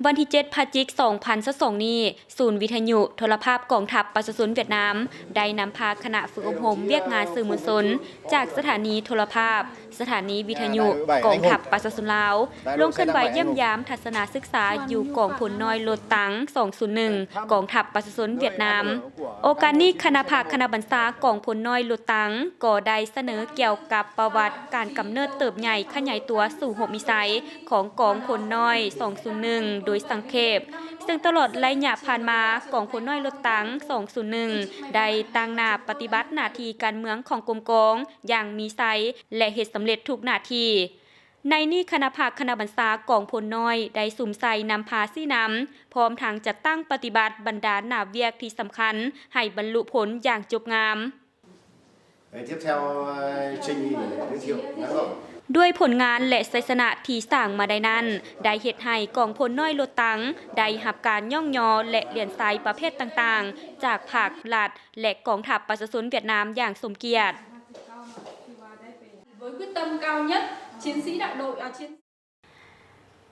วันที่7 พฤศจิกายน 2022 นี้ศูนย์วิทยุโทรภาพกองทัพประชาชนเวียดนามได้นำพาคณะฝึกอบรมเวียกงานสื่อมวลชนจากสถานีโทรภาพสถานีวิทยุกองทัพประชาชนลาวลงขึ้นไปเยี่ยมยามทัศนศึกษาอยู่กองพลน้อยโลตัง201กองทัพประชาชนเวียดนามโอกาสนี้คณะภาคคณะบรรษากองพลน้อยโลตังก็ได้เสนอเกี่ยวกับประวัติการกำเนิดเติบใหญ่ขยายตัวสู่6มิสัยของกองพลน้อย201โดยสังเขปซึ่งตลอดระยะผ่านมากองพลน้อยรถตัง201ได้ตั้งหน้าปฏิบัติหน้าที่การเมืองของกรมกองอย่างมีไซและเฮ็ดสำเร็จทุกหน้าที่ในนี้คณะภาคคณะบรรษากองพลน้อยได้สุ่มใส่นำพาซี่นำพร้อมทางจัดตั้งปฏิบัติบรรดาหน้าเวียกที่สำคัญให้บรรลุผลอย่างจบงามTiếp theo Trinh giới thiệu ngắn gọn ด้วยผลงานและชัยชนะที่สร้างมาได้นั้นได้เฮ็ดให้กองพลน้อยรถตังได้รับการย่องยอและเหรียญทรายประเภทต่างๆจากภาครัฐและกองทัพประชาชนเวียดนามอย่างสมเกียรติ Với quyết tâm cao nhất, chiến sĩ đại đội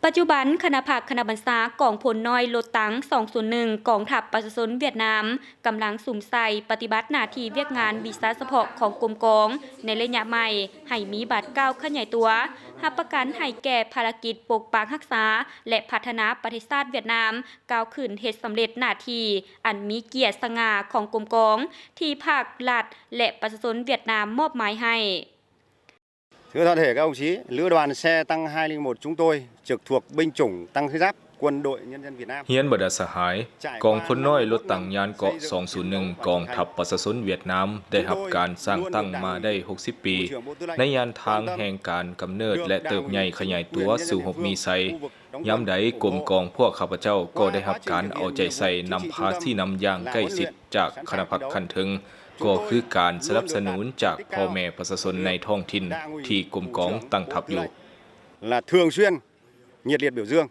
ปัจจุบันคณะภาคคณะบรรษากองพลน้อยรถตัง201กองทัพประชาชนเวียดนามกำลังสุ่มใส่ปฏิบัติหน้าที่เวียกงานวีซ่าเฉพาะของกรมกองในระยะใหม่ให้มีบาดก้าวขยายตัวรับประกันให้แก่ภารกิจปกปักรักษาและพัฒนาประเทศชาติเวียดนามก้าวขึ้นเฮ็ดสำเร็จหน้าที่อันมีเกียรติสง่าของกรมกองที่ภาครัฐและประชาชนเวียดนามมอบหมายให้ Thưa toàn thể các đồng chí, lữ đoàn xe tăng 201 chúng tôi trực thuộc binh chủng tăng thiết giáp quân đội nhân dân Việt Nam เฮียนบดาสหายกองพลน้อยรถตังยานเกาะ201กองทัพประชาชนเวียดนามได้รับการสร้างตั้งมาได้60ปีในยานทางแห่งการกำเนิดและเติบใหญ่ขยายตัวสู่6มีไซย้ำใดกรมกองพวกข้าพเจ้าก็ได้รับการเอาใจใส่นำพาที่นำอย่างใกล้ชิดจากคณะพักคันถึงก็คือการสนับสนุนจากพ่อแม่ประชาชนในท้องถิ่นที่กรมกองตั้งทัพอยู่ là thường xuyên nhiệt liệt biểu dương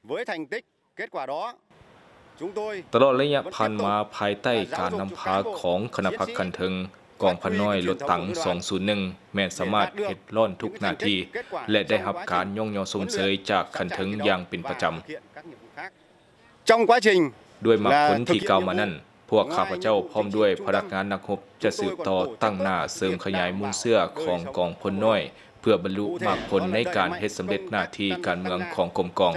với thành tích kết quả đó chúng tôi ตลอดระยะผ่านมาภายใต้การนำพาของคณะพักคันถึงกองพันน้อยรถตัง201แม้นสามารถเฮ็ดร่อนทุกนาทีและได้รับการย่องยอสมเสยจากคันถึงอย่างเป็นประจำ trong quá trình ด้วยมรรคผลที่กล่าวมานั้นพวกข้าพเจ้าพร้อมด้วยพนักงานนักรบจะสืบต่อตั้งหน้าเสริมขยายมูลเสื้อของกองพลน้อยเพื่อบรรลุมรรคผลในการเฮ็ดสำเร็จหน้าที่การเมืองของกรมกอง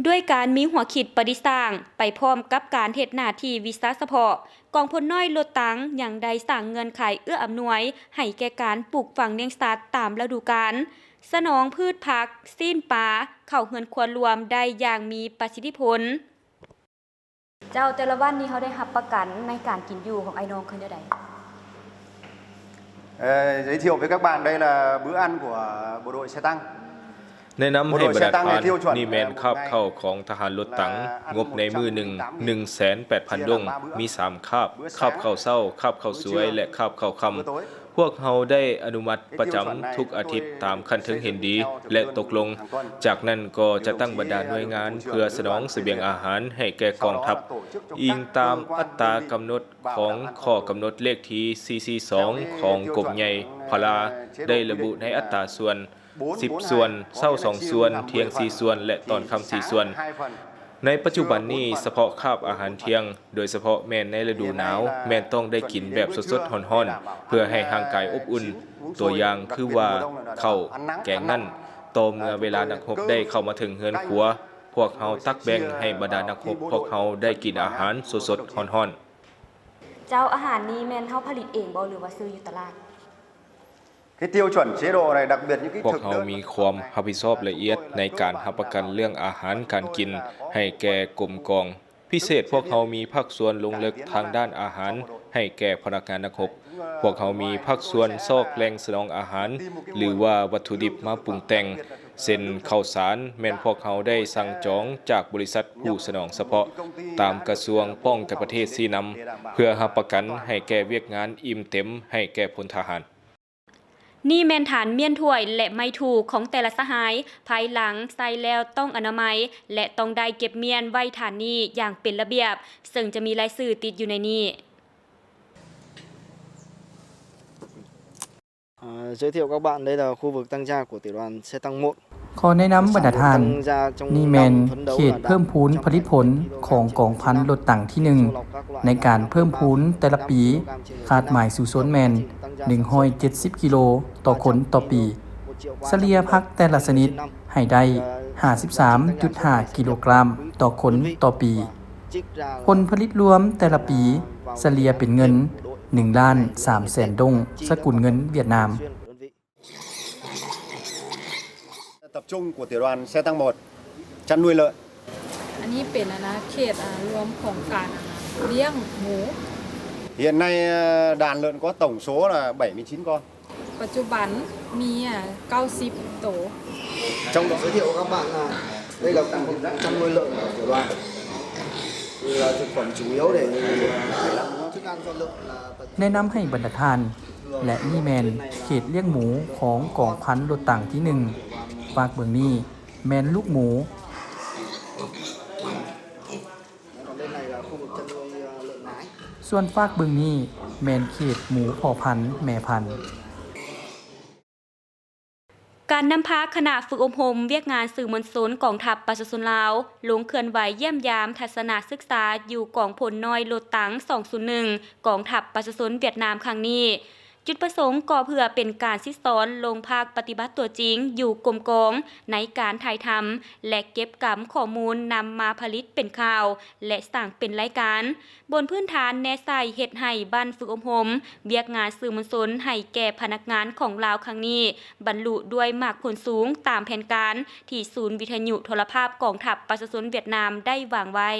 ด้วยการมีหัวคิดประดิษฐ์สร้างไปพร้อมกับการเฮ็ดหน้าที่วิสาเฉพาะกองพลน้อยรถตังยังได้สร้างเงื่อนไขเอื้ออำนวยให้แก่การปลูกฝังเลี้ยงสัตว์ตามฤดูกาลสนองพืชผักซีนปลาเข้าเฮือนครัวรวมได้อย่างมีประสิทธิผลเจ้าแต่ละวันนี้เขาได้รับประกันในการกินอยู่ของไอ้น้องคือจังได๋ Giới thiệu với các bạn đây là bữa ăn của bộ đội xe tăng แนะนำให้บรรดาทานนี่แมนคาบเข้าของทหารรถตังงบในมือหนึ่ง 180,000 ดงมี3คาบเข้าเช้าคาบเข้าสวยและคาบเข้าค่ำพวกเฮาได้อนุมัติประจำทุกอาทิตย์ตามคันถึงเห็นดีและตกลงจากนั้นก็จะตั้งบรรดาหน่วยงานเพื่อสนองเสบียงอาหารให้แก่กองทัพอิงตามอัตรากำหนดของข้อกำหนดเลขที่442ของกรมใหญ่พลาได้ระบุในอัตราส่วน10 ส่วนเช้า2 ส่วนเที่ยง4 ส่วนและตอนค่ำ4 ส่วนในปัจจุบันนี้เฉพาะคาบอาหารเที่ยงโดยเฉพาะแม่นในฤดูหนาวแม่นต้องได้กินแบบสดๆร้อนๆเพื่อให้ร่างกายอบอุ่นตัวอย่างคือว่าข้าวแกงนั่นต่อเมื่อเวลานักรบได้เข้ามาถึงเฮือนครัวพวกเฮาตักแบ่งให้บรรดานักรบพวกเฮาได้กินอาหารสดๆร้อนๆเจ้าอาหารนี้แม่นเฮาผลิตเองบ่หรือว่าซื้ออยู่ตลาดcái tiêu chuẩn chế độ này đặc biệt những cái พวกเขามีความรับผิดชอบละเอียดในการรับประกันเรื่องอาหารการกินให้แก่กรมกองพิเศษพวกเขามีภาคส่วนลงลึกทางด้านอาหารให้แก่พนักงานนักรบพวกเขามีภาคส่วนซอกแหล่งสนองอาหารหรือว่าวัตถุดิบมาปรุงแต่งเช่นข้าวสารแม่นพวกเขาได้สั่งจองจากบริษัทผู้สนองเฉพาะตามกระทรวงป้องกันประเทศชี้นำเพื่อรับประกันให้แก่เวียกงานอิ่มเต็มให้แก่พลทหารนี่แม่นฐานเมียนถ้วยและไม้ถูกของแต่ละสหายภายหลังใส่แล้วต้องอนามัยและต้องได้เก็บเมียนไว้ฐานนี้อย่างเป็นระเบียบซึ่งจะมีรายชื่อติดอยู่ในนี้ Giới thiệu các bạn đây là khu vực tăng gia của tiểu đoàn xe tăng 1 ขอแนะนำบรรดาทานนี่แมนเขตเพิ่มพูนผลิตผลของกองพันรถถังที่ 1ในการเพิ่มพูนแต่ละปีคาดหมายสู่โซนแมน170 กิโลต่อคนต่อปีเฉลี่ยผักแต่ละชนิดให้ได้ 53.5 กิโลกรัมต่อคนต่อปีผลผลิตรวมแต่ละปีเฉลี่ยเป็นเงิน1,300,000 ดงสกุลเงินเวียดนาม tập trung của tiểu đoàn xe tăng 1 chăn nuôi lợn อันนี้เป็นเขตรวมของการเลี้ยงหมู hiện nay đàn lợn có tổng số là 79 con ปัจจุบันมี90 ตัว trong đó giới thiệu các bạn là đây là khu vực chăn nuôi lợn của tiểu đoàn thì là thực phẩm chủ yếu để làm thức ăn cho lợn là แนะนำให้บรรดาทาน และนี่แมนเขตเลี้ยงหมูของกองพันรถถังที่ 1ฝากเบื้องนี้แมนลูกหมู còn bên này là khu vực chăn nuôi lợn nái ส่วนฝากเบื้องนี้แมนเขตหมูพ่อพันธุ์แม่พันธุ์ การนำพาคณะฝึกอบรมเวียกงานสื่อมวลชนกองทัพประชาชนลาวลงเคลื่อนไหวเยี่ยมยามทัศนศึกษาอยู่กองพลน้อยรถถัง201กองทัพประชาชนเวียดนามครั้งนี้จุดประสงค์ก็เพื่อเป็นการซิสอนลงภาคปฏิบัติตัวจริงอยู่กรมกองในการถ่ายทำและเก็บกำข้อมูลนำมาผลิตเป็นข่าวและสร้างเป็นรายการบนพื้นฐานแนใส่เฮ็ดให้บ้านฝึกอบรมเวียกงานสื่อมวลชนให้แก่พนักงานของลาวครั้งนี้บรรลุด้วยมากผลสูงตามแผนการที่ศูนย์วิทยุโทรภาพกองทัพประชาชนเวียดนามได้วางไว้